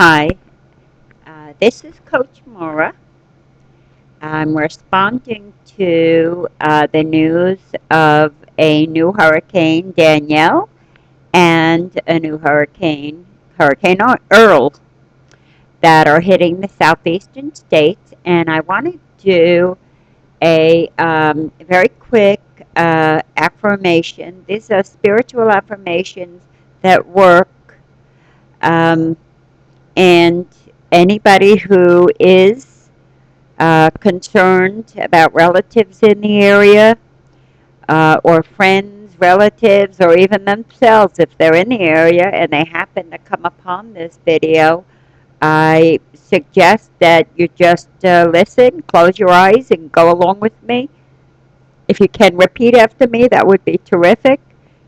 Hi, this is Coach Maura. I'm responding to the news of a new hurricane, Danielle, and a new Hurricane Earl, that are hitting the southeastern states. And I want to do a very quick affirmation. These are spiritual affirmations that work. Um, and anybody who is concerned about relatives in the area, or friends, relatives, or even themselves if they're in the area and they happen to come upon this video, I suggest that you just listen, close your eyes, and go along with me. If you can repeat after me, that would be terrific.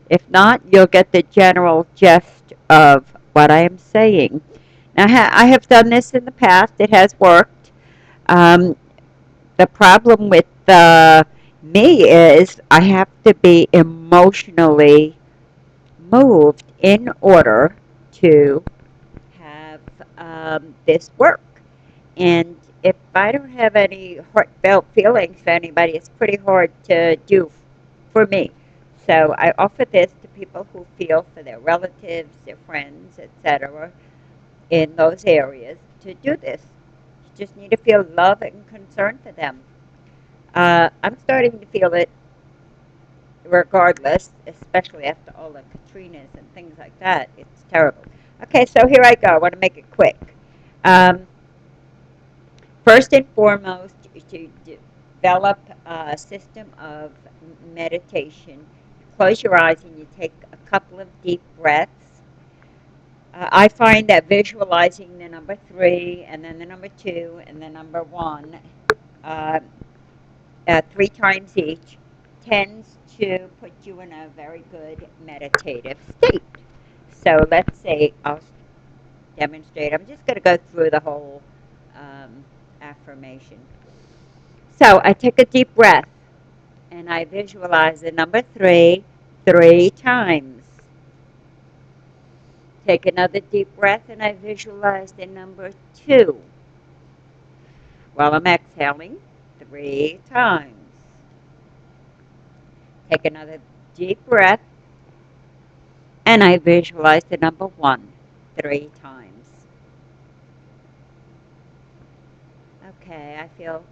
If not, you'll get the general gist of what I am saying. Now, I have done this in the past. It has worked. Um, the problem with me is I have to be emotionally moved in order to have this work. And if I don't have any heartfelt feelings for anybody, it's pretty hard to do for me. So I offer this to people who feel for their relatives, their friends, etc., in those areas to do this. You just need to feel love and concern for them. I'm starting to feel it regardless, especially after all the Katrinas and things like that. It's terrible. Okay, so here I go. I want to make it quick. Um, First and foremost, to develop a system of meditation, close your eyes and you take a couple of deep breaths. I find that visualizing the number 3 and then the number 2 and the number 1, uh, 3 times each, tends to put you in a very good meditative state. So let's say I'll demonstrate. I'm just going to go through the whole affirmation. So I take a deep breath and I visualize the number 3 3 times. Take another deep breath and I visualize the number 2 while I'm exhaling 3 times. Take another deep breath and I visualize the number 1 3 times. Okay, I feel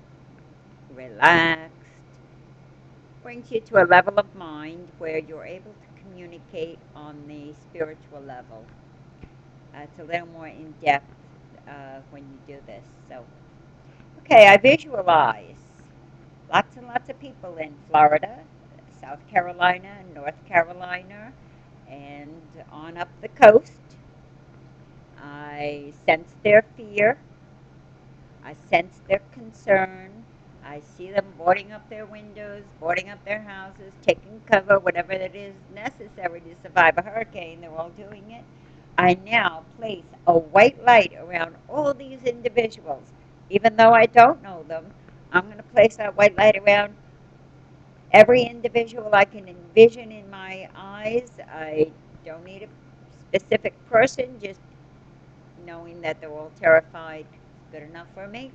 relaxed. Brings you to a level of mind where you're able to communicate on the spiritual level. It's a little more in depth when you do this. So, okay, I visualize lots and lots of people in Florida, South Carolina, North Carolina, and on up the coast. I sense their fear. I sense their concern. I see them boarding up their windows, boarding up their houses, taking cover, whatever it is necessary to survive a hurricane. They're all doing it. I now place a white light around all these individuals. Even though I don't know them, I'm going to place that white light around every individual I can envision in my eyes. I don't need a specific person, just knowing that they're all terrified is good enough for me.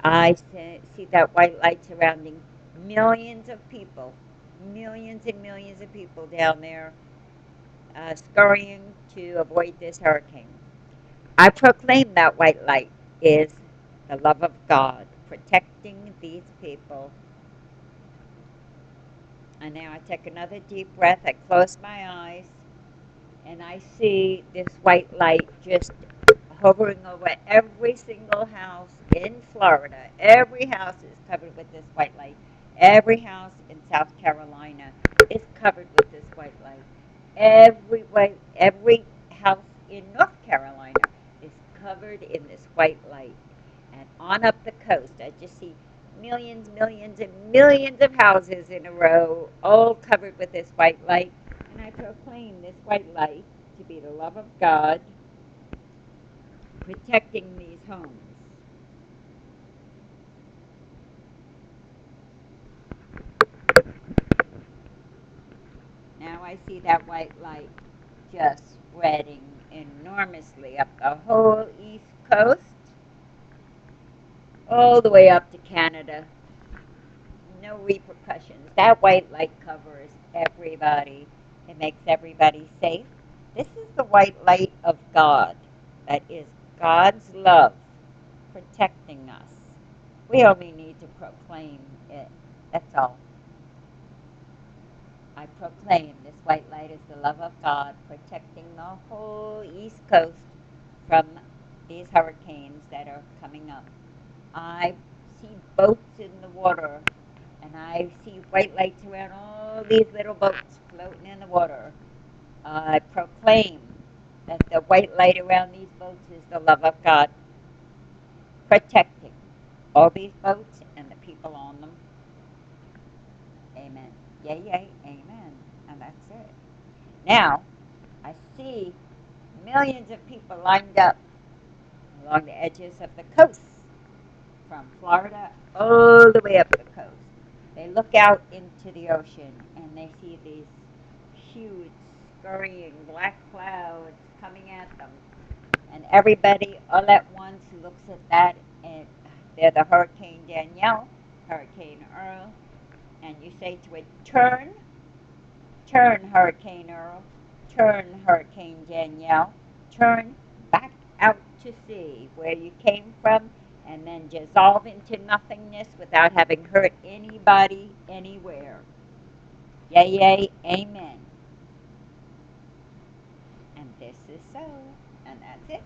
I see that white light surrounding millions of people, millions and millions of people down there scurrying to avoid this hurricane. I proclaim that white light is the love of God protecting these people. And now I take another deep breath. I close my eyes and I see this white light just hovering over every single house in Florida. Every house is covered with this white light. Every house in South Carolina is covered with this white light. Every house in North Carolina is covered in this white light. And on up the coast, I just see millions, millions, and millions of houses in a row, all covered with this white light. And I proclaim this white light to be the love of God protecting these homes. Now I see that white light just spreading enormously up the whole East Coast, all the way up to Canada. No repercussions. That white light covers everybody. It makes everybody safe. This is the white light of God. That is God's love protecting us. We only need to proclaim it. That's all. I proclaim this white light is the love of God protecting the whole East Coast from these hurricanes that are coming up. I see boats in the water, and I see white lights around all these little boats floating in the water. I proclaim that the white light around these boats is the love of God protecting all these boats and the people on them. Amen. Yay, yay, amen. And that's it. Now, I see millions of people lined up along the edges of the coast, from Florida all the way up the coast. They look out into the ocean and they see these huge, scurrying black clouds coming at them. And everybody all at once looks at that, and they're the Hurricane Danielle, Hurricane Earl, and you say to it, turn, turn, Hurricane Earl, turn, Hurricane Danielle, turn back out to sea where you came from, and then dissolve into nothingness without having hurt anybody anywhere. Yay, yay, amen. And this is so. And that's it.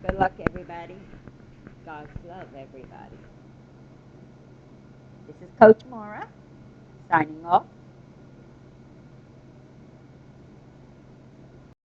Good luck, everybody. God's love, everybody. This is Coach Maura, signing off.